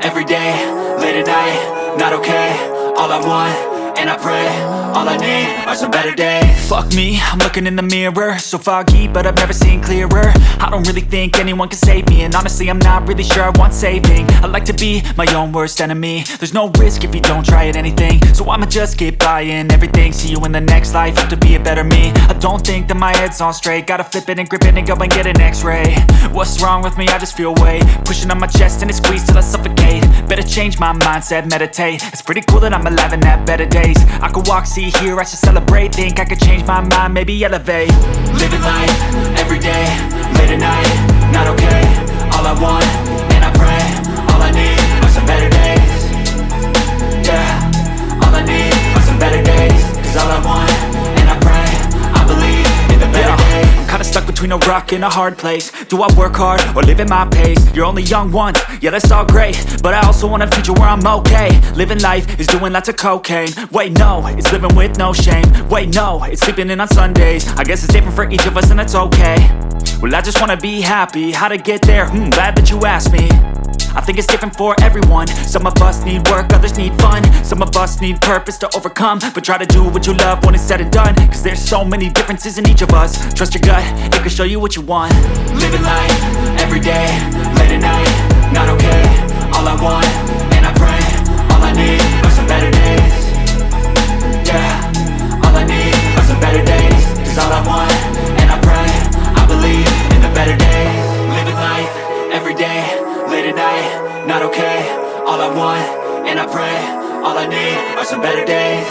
every day, late at night, not okay. All I want, and I pray, all I need are some better days. Fuck me, I'm looking in the mirror, so foggy, but I've never seen clearer. I don't really think anyone can save me, and honestly I'm not really sure I want saving. I like to be my own worst enemy. There's no risk if you don't try at anything, so I'ma just keep buying everything. See you in the next life, have to be a better me. I don't think that my head's on straight, gotta flip it and grip it and go and get an x-ray. What's wrong with me? I just feel weight pushing on my chest and it squeezes till I suffocate. Better change my mindset, meditate. It's pretty cool that I'm alive and have better days. I could walk, see, hear, I should celebrate. Think I could change my mind, maybe elevate. Living life, every day, late at night, not okay. All I want, and I pray, all I need are some better days. Yeah, all I need are some better days. Cause all I want, and I pray, I believe in the better days. I'm kinda stuck between a rock and a hard place. Do I work hard or live at my pace? You're only young once, yeah that's all great, but I also want a future where I'm okay. Living life is doing lots of cocaine. Wait no, it's living with no shame. Wait no, it's sleeping in on Sundays. I guess it's different for each of us and that's okay. Well I just wanna be happy, how to get there? Glad that you asked me. I think it's different for everyone. Some of us need work, others need fun. Some of us need purpose to overcome. But try to do what you love when it's said and done. Cause there's so many differences in each of us. Trust your gut, it can show you what you want. Living life, every day, late at night, not okay. All I want, and I pray, all I need are some better days. Yeah, all I need are some better days. Cause all I want, and I pray, I believe in the better days. Living life, every day, late at night, not okay. All I want, and I pray, all I need are some better days.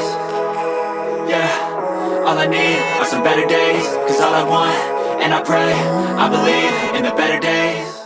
Yeah, all I need are some better days. Cause all I want, and I pray, I believe in the better days.